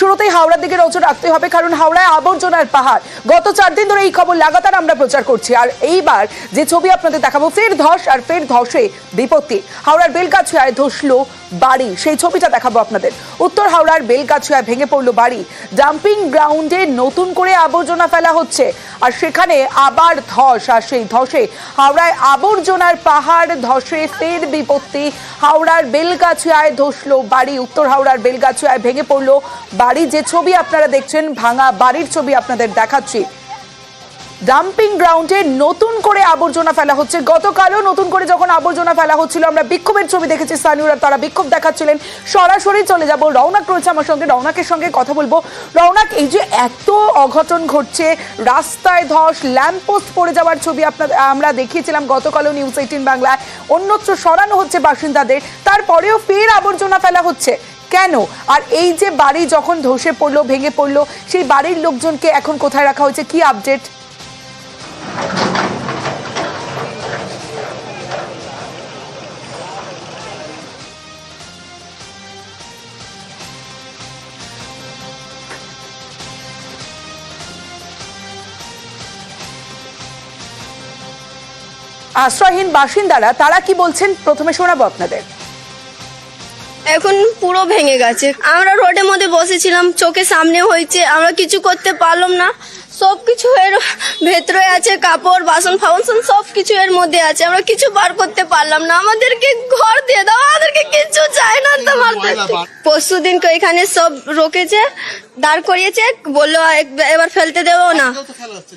শুরুতেই হাওড়ার দিকে নজর রাখতে হবে, কারণ হাওড়ায় আবর্জনার পাহাড়। গত 4 দিন ধরে এই খবর লাগাতার আমরা প্রচার করছি, আর এইবার যে ছবি আপনাদের দেখাবো, ফের ধস আর ফের ধসে বিপত্তি। হাওড়ার বেলগাছিয়ায় ধসলো বাড়ি, সেই ছবিটা দেখাবো আপনাদের। উত্তর হাওড়ার বেলগাছিয়ায় ভেঙে পড়লো বাড়ি। ডাম্পিং গ্রাউন্ডে নতুন করে আবর্জনা ফেলা হচ্ছে, আর সেখানে আবার ধস, আর সেই ধসে হাওড়ায় আবর্জনার পাহাড়, ধসে ফের বিপত্তি। হাওড়ার বেলগাছিয়ায় ধসলো বাড়ি, উত্তর হাওড়ার বেলগাছিয়ায় ভেঙে পড়লো বাড়ি। যে ছবি আপনারা দেখছেন, ভাঙা বাড়ির ছবি আপনাদের দেখাচ্ছি। ডাম্পিং গ্রাউন্ডে নতুন করে আবর্জনা ফেলা হচ্ছে। গতকালও নতুন করে যখন আবর্জনা ফেলা হচ্ছিল, আমরা বিক্ষোভের ছবি দেখেছি, স্থানীয়রা তারা বিক্ষোভ দেখাচ্ছিলেন। সরাসরি চলে যাব, রৌনক রয়েছে আমার সঙ্গে, রৌনকের সঙ্গে কথা বলবো। রৌনক, এই যে এত অঘটন ঘটছে, রাস্তায় ধস, ল্যাম্পপোস্ট পড়ে যাওয়ার ছবি আমরা দেখিয়েছিলাম গতকালও নিউজ 18 বাংলায়, অন্যত্র সরানো হচ্ছে বাসিন্দাদের, তারপরেও ফের আবর্জনা ফেলা হচ্ছে কেন? আর এই যে বাড়ি যখন ধসে পড়লো, ভেঙে পড়লো, সেই বাড়ির লোকজনকে এখন কোথায় রাখা হয়েছে, কি আপডেট? আশ্রয়হীন বাসিন্দারা তারা কি বলছেন, প্রথমে শোনাবো আপনাদের। এখন পুরো ভেঙে গেছে। আমরা রোডের মধ্যে বসেছিলাম, চোখের সামনে হয়েছে, আমরা কিছু করতে পারলাম না। সবকিছু এর ভেতরে আছে, কাপড়, বাসন ফাউসন সবকিছু এর মধ্যে আছে, আমরা কিছু বার করতে পারলাম না। আমাদেরকে ঘর দিয়ে দাও, আমাদেরকে কিছু চাই না তোমাদের। পরশু দিন এখানে সব রোকেছে, দাঁড় করিয়েছে, বললো এবার ফেলতে দেবো না।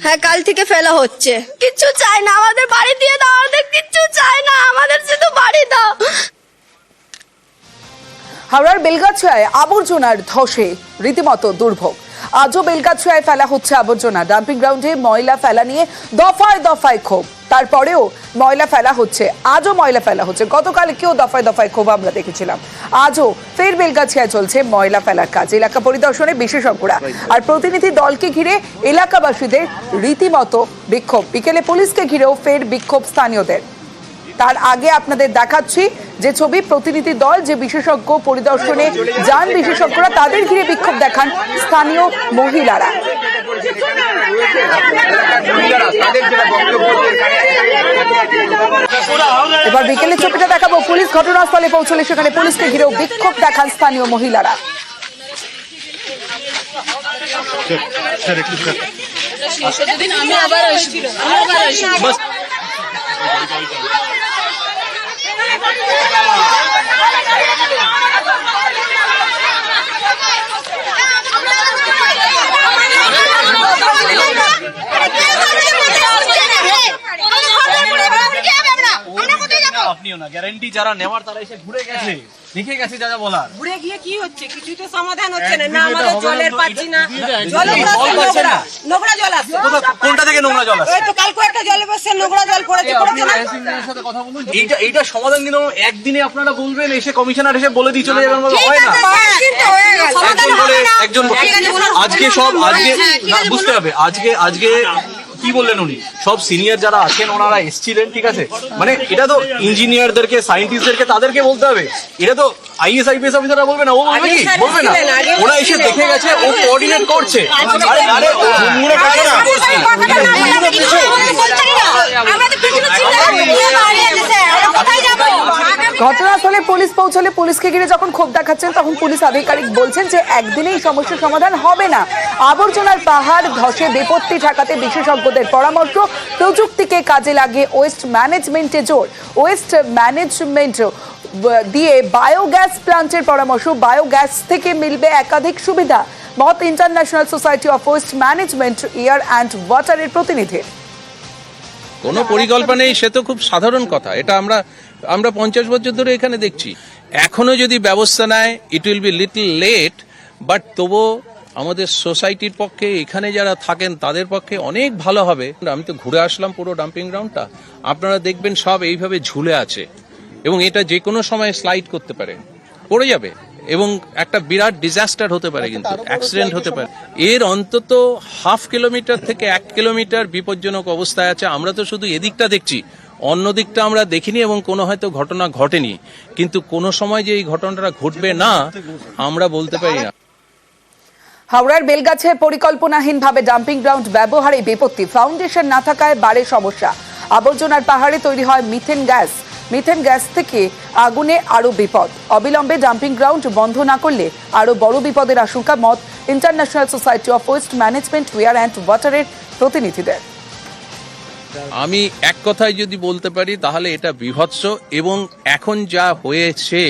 হ্যাঁ, কাল থেকে ফেলা হচ্ছে। কিছু চাই না, আমাদের বাড়ি দিয়ে দাও, আমাদের কিছু চাই না, আমাদের শুধু বাড়ি দাও। হাওড়ার বেলগাছিয়ায় আবর্জনার ধসে রীতিমতো দুর্ভোগ। আজও বেলগাছিয়ায় ফেলা হচ্ছে আবর্জনা। ডাম্পিং গ্রাউন্ডে ময়লা ফেলা নিয়ে দফায় দফায় ক্ষোভ, তারপরেও ময়লা ফেলা হচ্ছে, আজও ময়লা ফেলা হচ্ছে। গতকাল কেউ দফায় দফায় ক্ষোভ আমরা দেখেছিলাম, আজও ফের বেলগাছিয়ায় চলছে ময়লা ফেলার কাজ। এলাকা পরিদর্শনে বিশেষজ্ঞরা, আর প্রতিনিধি দলকে ঘিরে এলাকাবাসীদের রীতিমতো বিক্ষোভ। বিকেলে পুলিশকে ঘিরেও ফের বিক্ষোভ স্থানীয়দের। তার আগে আপনাদের দেখাচ্ছি যে ছবি, প্রতিনিধি দল যে বিশেষজ্ঞ পরিদর্শনে যান, বিশেষজ্ঞরা তাদের ঘিরে বিক্ষোভ দেখান স্থানীয় মহিলারা। এবার বিকেলে ছবিটা দেখাবো, পুলিশ ঘটনাস্থলে পৌঁছলে সেখানে পুলিশকে ঘিরেও বিক্ষোভ দেখান স্থানীয় মহিলারা। আপনিও না, গ্যারান্টি যারা নেওয়ার তারা এসে ঘুরে গেছে, দেখে গেছে যা যা বলার। ঘুরে গিয়ে কি হচ্ছে, কিছুই তো সমাধান হচ্ছে না। আমাদের জলের পাচ্ছি না, নোংরা জল আসছে। কোনটা থেকে নোংরা জল আসছে? এই তো কালকে একটা জলে বসে নোংরা জল পড়েছে। সাথে কথা বলুন, এইটা সমাধান কিন্তু একদিনে আপনারা বলবেন, এসে কমিশনার এসে বলে দিয়ে চলে যাবেন, হয় না। একজন আজকে সব বুঝতে হবে, আজকে কি বললেন উনি, সব সিনিয়র যারা আছেন ওনারা এসেছিলেন, ঠিক আছে, মানে এটা তো ইঞ্জিনিয়ারদেরকে, সায়েন্টিস্টদেরকে তাদেরকে বলতে হবে, এটা তো IAS IPS অফিসাররা বলবে না। ও বলবে কি, বলবে না, ওরা এসে দেখে গেছে, ও কোঅর্ডিনেট করছে। ঘটনাস্থলে পুলিশ পৌঁছলে পুলিশকে ঘিরে যখন ক্ষোভ দেখাচ্ছেন, তখন পুলিশ আধিকারিক বলছেন যে একদিনেই সমস্যার সমাধান হবে না। আবর্জনার পাহাড় ধসে বিপত্তি ঠেকাতে বিশেষজ্ঞদের পরামর্শ, প্রযুক্তিকে কাজে লাগিয়ে ওয়েস্ট ম্যানেজমেন্টে জোর। ওয়েস্ট ম্যানেজমেন্ট দিয়ে বায়োগ্যাস প্লান্টের পরামর্শ, বায়োগ্যাস থেকে মিলবে একাধিক সুবিধা। মত international society of waste management air and ওয়াটারের প্রতিনিধি। কোনো পরিকল্পনা নেই, সে তো খুব সাধারণ কথা। এটা আমরা 50 বছর ধরে এখানে দেখছি। এখনো যদি ব্যবস্থা নেয়, it will be little late, but তবুও আমাদের সোসাইটির পক্ষে, এখানে যারা থাকেন তাদের পক্ষে অনেক ভালো হবে। আমি তো ঘুরে আসলাম পুরো ডাম্পিং গ্রাউন্ডটা, আপনারা দেখবেন সব এইভাবে ঝুলে আছে, এবং এটা যে কোনো সময় স্লাইড করতে পারে, পড়ে যাবে, এবং একটা বিরাট ডিজাস্টার হতে পারে, কিন্তু অ্যাক্সিডেন্ট হতে পারে। এর অন্তত 1/2 কিলোমিটার থেকে 1 কিলোমিটার বিপজ্জনক অবস্থায় আছে। আমরা তো শুধু এদিকটা দেখছি, অন্য দিকটা আমরা দেখিনি, এবং কোনো হয়তো ঘটনা ঘটেনি, কিন্তু কোনো সময় যে এই ঘটনাটা ঘটবে না আমরা বলতে পারি না। হাওড়ার বেলগাছে পরিকল্পনাহীনভাবে ডাম্পিং গ্রাউন্ড ব্যবহারে বিপত্তি, ফাউন্ডেশন না থাকায় বাড়ে সমস্যা। আবর্জনার পাহাড়ে তৈরি হয় মিথেন গ্যাস থেকে আগুনে আরো বিপদ। অবিলম্বে ডাম্পিং গ্রাউন্ড বন্ধ না করলে আরো বড় বিপদের আশঙ্কা, মত international society of waste management air and ওয়াটারের প্রতিনিধিদের। আমি এক কথায় যদি বলতে পারি তাহলে এটা বিভৎস, এবং এখন যা হয়েছে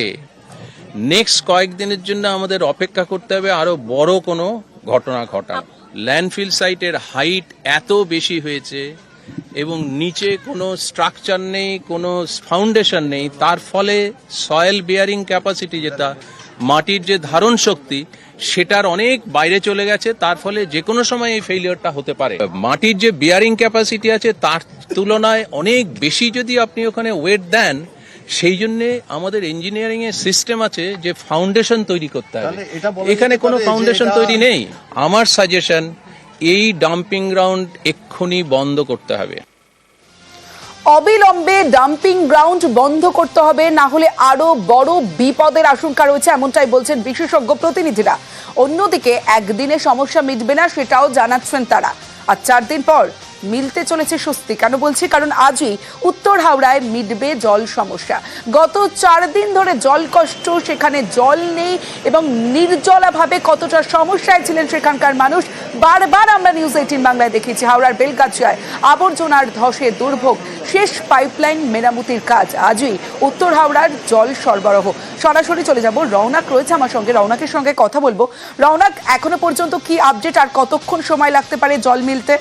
নেক্সট কয়েকদিনের জন্য আমাদের অপেক্ষা করতে হবে আরো বড় কোনো ঘটনা ঘটা। ল্যান্ডফিল সাইটের হাইট এত বেশি হয়েছে এবং নিচে কোনো স্ট্রাকচার নেই, কোনো ফাউন্ডেশন নেই, তার ফলে সয়েল বিয়ারিং ক্যাপাসিটি, যেটা মাটির যে ধারণ শক্তি, সেটার অনেক বাইরে চলে গেছে। তার ফলে যে কোনো সময় এই ফেলিয়ারটা হতে পারে। মাটির যে বিয়ারিং ক্যাপাসিটি আছে তার তুলনায় অনেক বেশি যদি আপনি ওখানে ওয়েট দেন, সেই জন্যে আমাদের ইঞ্জিনিয়ারিং এর সিস্টেম আছে যে ফাউন্ডেশন তৈরি করতে হবে। এখানে কোনো ফাউন্ডেশন তৈরি নেই। আমার সাজেশন, এই ডাম্পিং গ্রাউন্ড এক্ষুনি বন্ধ করতে হবে। অবিলম্বে ডাম্পিং গ্রাউন্ড বন্ধ করতে হবে, না হলে আরো বড় বিপদের আশঙ্কা রয়েছে, এমনটাই বলছেন বিশেষজ্ঞ প্রতিনিধিরা। অন্যদিকে একদিনে সমস্যা মিটবে না সেটাও জানাচ্ছেন তারা। আর 4 দিন পর মিলতে চলেছে স্বস্তি। কেন বলছি? কারণ আজই উত্তর হাওড়ায় মিটবে জল সমস্যা। গত 4 দিন ধরে জল কষ্ট, সেখানে জল নেই এবং নির্জলাভাবে কতটা সমস্যায় ছিলেন সেখানকার মানুষ। বারবার আমরা নিউজ 18 বাংলায় দেখিয়েছি হাওড়ার বেলগাছিয়ায় আবর্জনার ধসে দুর্ভোগ, শেষ পাইপলাইন মেরামতির কাজ। আজই উত্তর হাওড়ার জল সরবরাহ। সরাসরি চলে যাব, রওনাক রয়েছে আমার সঙ্গে, রওনাকের সঙ্গে কথা বলবো। রওনাক, এখনো পর্যন্ত কি আপডেট, আর কতক্ষণ সময় লাগতে পারে জল মিলতে?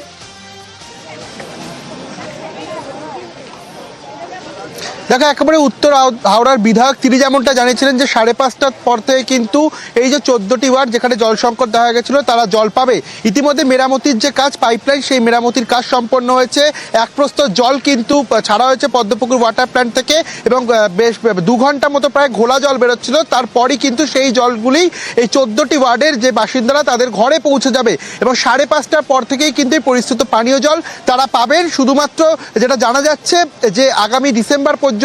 দেখো, একেবারে উত্তর হাওড়ার বিধায়ক তিনি যেমনটা জানিয়েছিলেন যে 5:30টার পর থেকে কিন্তু এই যে 14টি ওয়ার্ড যেখানে জল সংকট দেখা গেছিল তারা জল পাবে। ইতিমধ্যে মেরামতির যে কাজ, পাইপলাইন, সেই মেরামতির কাজ সম্পন্ন হয়েছে। এক প্রস্তর জল কিন্তু ছাড়া হয়েছে পদ্মপুকুর ওয়াটার প্ল্যান্ট থেকে, এবং বেশ 2 ঘন্টা মতো প্রায় ঘোলা জল বেরোচ্ছিল। তারপরই কিন্তু সেই জলগুলি এই 14টি ওয়ার্ডের যে বাসিন্দারা তাদের ঘরে পৌঁছে যাবে, এবং 5:30টার পর থেকেই কিন্তু এই পরিস্থিত পানীয় জল তারা পাবেন। শুধুমাত্র যেটা জানা যাচ্ছে যে আগামী ডিসেম্বর পর্যন্ত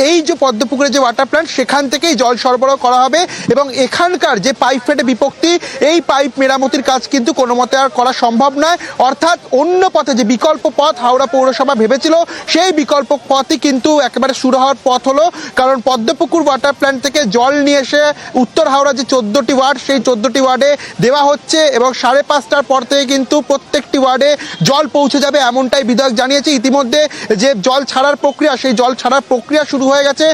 এই যে পদ্মপুকুরের যে ওয়াটার প্ল্যান্ট সেখান থেকেই জল সরবরাহ করা হবে, এবং এখানকার যে পাইপ ফেটে বিপত্তি, এই পাইপ মেরামতির কাজ কিন্তু কোনো মতে আর করা সম্ভব নয়। অর্থাৎ অন্য পথে যে বিকল্প পথ হাওড়া পৌরসভা ভেবেছিল, সেই বিকল্প পথই কিন্তু একেবারে শুরু হওয়ার পথ হলো। কারণ পদ্মপুকুর ওয়াটার প্ল্যান্ট থেকে জল নিয়ে এসে উত্তর হাওড়া যে 14টি ওয়ার্ড, সেই 14টি ওয়ার্ডে দেওয়া হচ্ছে, এবং 5:30টার পর থেকে কিন্তু প্রত্যেকটি ওয়ার্ডে জল পৌঁছে যাবে, এমনটাই বিধায়ক জানিয়েছে। ইতিমধ্যে যে জল ছাড়ার প্রক্রিয়া, সেই জল ছাড়ার প্রক্রিয়া শুরু হয়ে গেছে।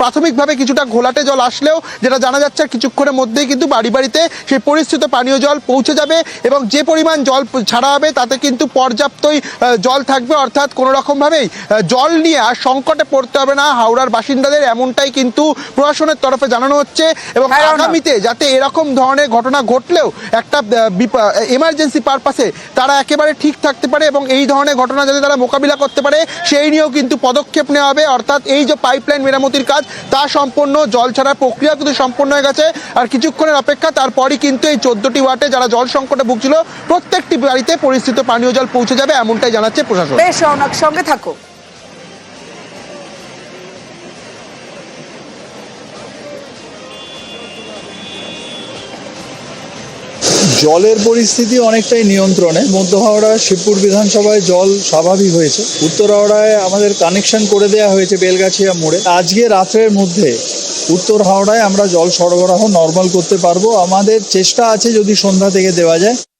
প্রাথমিকভাবে কিছুটা ঘোলাটে জল আসলেও যেটা জানা যাচ্ছে কিছুক্ষণের মধ্যেই কিন্তু বাড়ি বাড়িতে সেই পরিস্থিত পানীয় জল পৌঁছে যাবে, এবং যে পরিমাণ জল ছাড়া হবে তাতে কিন্তু পর্যাপ্তই জল থাকবে। অর্থাৎ কোনো রকমভাবেই জল নিয়ে আর সংকটে পড়তে হবে না হাওড়ার বাসিন্দাদের, এমনটাই কিন্তু প্রশাসনের তরফে জানানো হচ্ছে। এবং আগামীতে যাতে এরকম ধরনের ঘটনা ঘটলেও একটা এমার্জেন্সি পারপাসে তারা একেবারে ঠিক থাকতে পারে, এবং এই ধরনের ঘটনা যাতে তারা মোকাবিলা করতে পারে সেই নিয়েও কিন্তু পদক্ষেপ নেওয়া হবে। অর্থাৎ এই যে পাইপলাইন মেরামতির কাজ তা সম্পন্ন, জল ছাড়ার প্রক্রিয়া কিন্তু সম্পন্ন হয়ে গেছে। আর কিছুক্ষণের অপেক্ষা, তারপরই কিন্তু এই 14টি ওয়ার্ডে যারা জল সংকটে ভুগছিল প্রত্যেকটি বাড়িতে পরিস্থিত পানীয় জল পৌঁছে যাবে, এমনটাই জানাচ্ছে প্রশাসন। বেশ, রওনাক সঙ্গে থাকো। জলের পরিস্থিতি অনেকটাই নিয়ন্ত্রণে। মধ্য হাওড়া শিবপুর বিধানসভায় জল স্বাভাবিক হয়েছে। উত্তর হাওড়ায় আমাদের কানেকশন করে দেওয়া হয়েছে বেলগাছিয়া মোড়ে। আজকে রাত্রের মধ্যে উত্তর হাওড়ায় আমরা জল সরবরাহ নর্মাল করতে পারবো। আমাদের চেষ্টা আছে যদি সন্ধ্যা থেকে দেওয়া যায়।